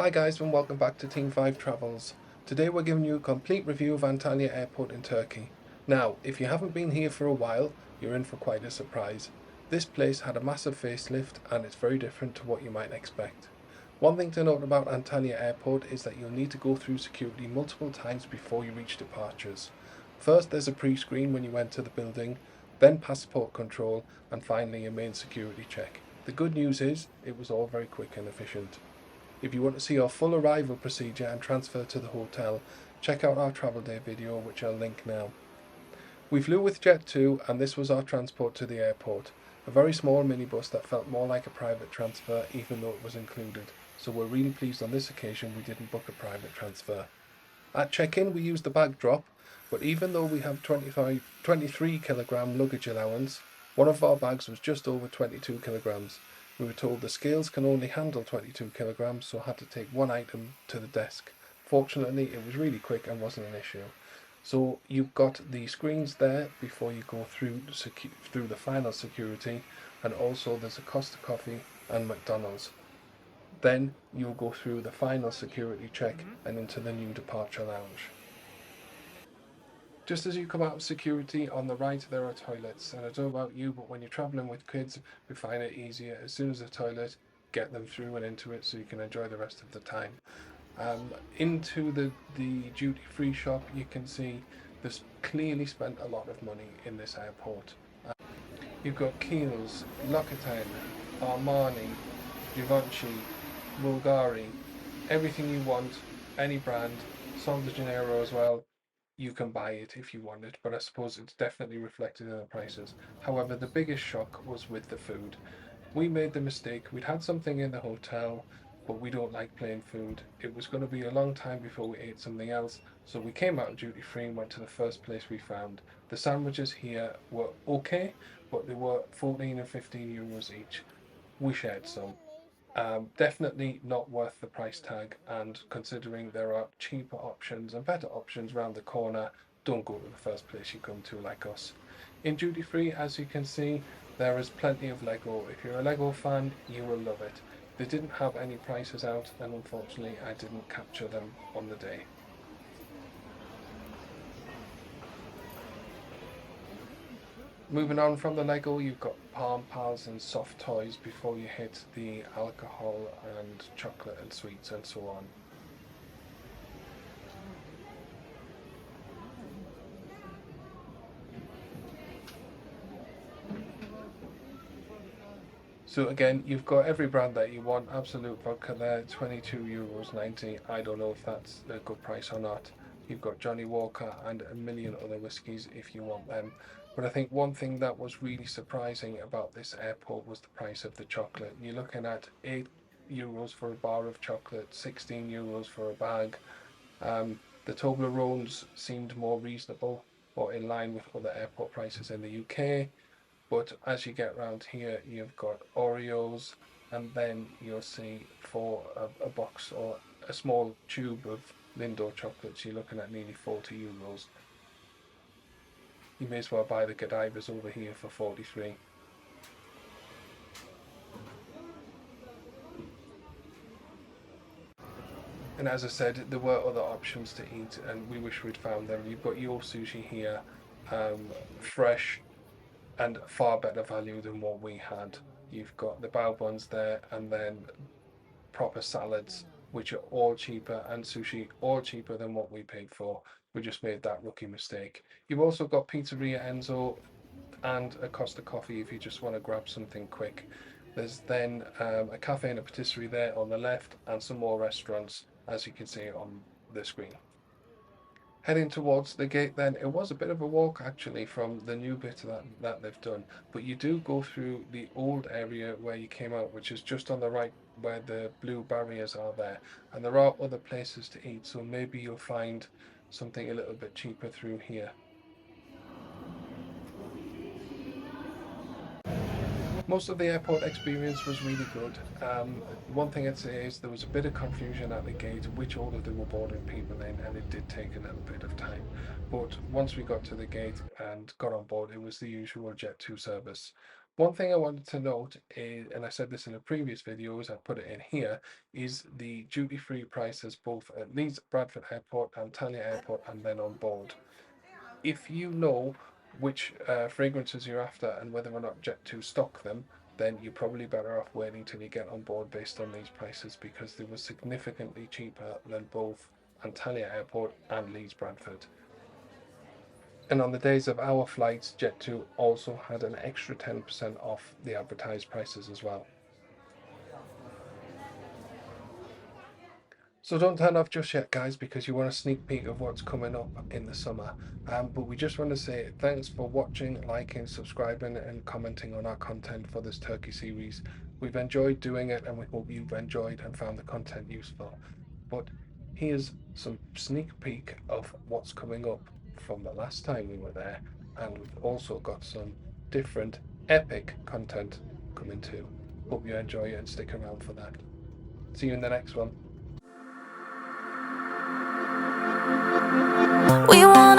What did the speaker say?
Hi guys and welcome back to Team 5 Travels. Today we're giving you a complete review of Antalya Airport in Turkey. Now, if you haven't been here for a while, you're in for quite a surprise. This place had a massive facelift and it's very different to what you might expect. One thing to note about Antalya Airport is that you'll need to go through security multiple times before you reach departures. First there's a pre-screen when you enter the building, then passport control, and finally a main security check. The good news is, it was all very quick and efficient. If you want to see our full arrival procedure and transfer to the hotel, check out our travel day video, which I'll link now. We flew with Jet2 and this was our transport to the airport. A very small minibus that felt more like a private transfer even though it was included. So we're really pleased on this occasion we didn't book a private transfer. At check-in we used the bag drop, but even though we have 23 kilogram luggage allowance, one of our bags was just over 22 kilograms. We were told the scales can only handle 22 kilograms, so I had to take one item to the desk. Fortunately, it was really quick and wasn't an issue. So you've got the screens there before you go through the final security, and also there's a Costa Coffee and McDonald's. Then you'll go through the final security check and into the new departure lounge. Just as you come out of security, on the right there are toilets, and I don't know about you, but when you're travelling with kids, we find it easier as soon as a toilet, get them through and into it so you can enjoy the rest of the time. Into the duty-free shop, you can see there's clearly spent a lot of money in this airport. You've got Kiehl's, L'Occitane, Armani, Givenchy, Bulgari, everything you want, any brand, Sol de Janeiro as well. You can buy it if you want it, but I suppose it's definitely reflected in the prices. However, the biggest shock was with the food. We made the mistake, we'd had something in the hotel, but we don't like plain food. It was going to be a long time before we ate something else, so we came out of duty free and went to the first place we found. The sandwiches here were okay, but they were 14 and 15 euros each. We shared some. Definitely not worth the price tag, and considering there are cheaper options and better options around the corner, don't go to the first place you come to like us. In duty free, as you can see, there is plenty of Lego. If you're a Lego fan, you will love it. They didn't have any prices out, and unfortunately I didn't capture them on the day. Moving on from the Lego, you've got Palm Pals and soft toys before you hit the alcohol and chocolate and sweets and so on. So again, you've got every brand that you want. Absolute Vodka there, 22 euros 90. I don't know if that's a good price or not. You've got Johnny Walker and a million other whiskies if you want them. But I think one thing that was really surprising about this airport was the price of the chocolate. You're looking at €8 for a bar of chocolate, 16 euros for a bag. The Toblerones seemed more reasonable or in line with other airport prices in the UK. But as you get around here, you've got Oreos, and then you'll see for a box or a small tube of Lindor chocolates, you're looking at nearly 40 euros. You may as well buy the Godivas over here for 43. And as I said, there were other options to eat, and we wish we'd found them. You've got your sushi here, fresh and far better value than what we had. You've got the bao buns there, and then proper salads, which are all cheaper, and sushi all cheaper than what we paid for. We just made that rookie mistake. You've also got Pizzeria Enzo and a Costa Coffee if you just want to grab something quick. There's then a cafe and a patisserie there on the left, and some more restaurants, as you can see on the screen. Heading towards the gate then, it was a bit of a walk actually from the new bit that they've done, but you do go through the old area where you came out, which is just on the right where the blue barriers are there, and there are other places to eat, so maybe you'll find something a little bit cheaper through here. Most of the airport experience was really good. One thing I'd say is there was a bit of confusion at the gate which order they were boarding people in, and it did take a little bit of time. But once we got to the gate and got on board, it was the usual Jet2 service. One thing I wanted to note is, and I said this in a previous video, as I put it in here, is the duty-free prices both at Leeds Bradford Airport, Antalya Airport, and then on board. If you know which fragrances you're after and whether or not Jet2 stock them, then you're probably better off waiting till you get on board based on these prices, because they were significantly cheaper than both Antalya Airport and Leeds Bradford. And on the days of our flights, Jet2 also had an extra 10% off the advertised prices as well. So don't turn off just yet, guys, because you want a sneak peek of what's coming up in the summer. But we just want to say thanks for watching, liking, subscribing, and commenting on our content for this Turkey series. We've enjoyed doing it, and we hope you've enjoyed and found the content useful. But here's some sneak peek of what's coming up from the last time we were there, and we've also got some different epic content coming too. Hope you enjoy it and stick around for that. See you in the next one. We won't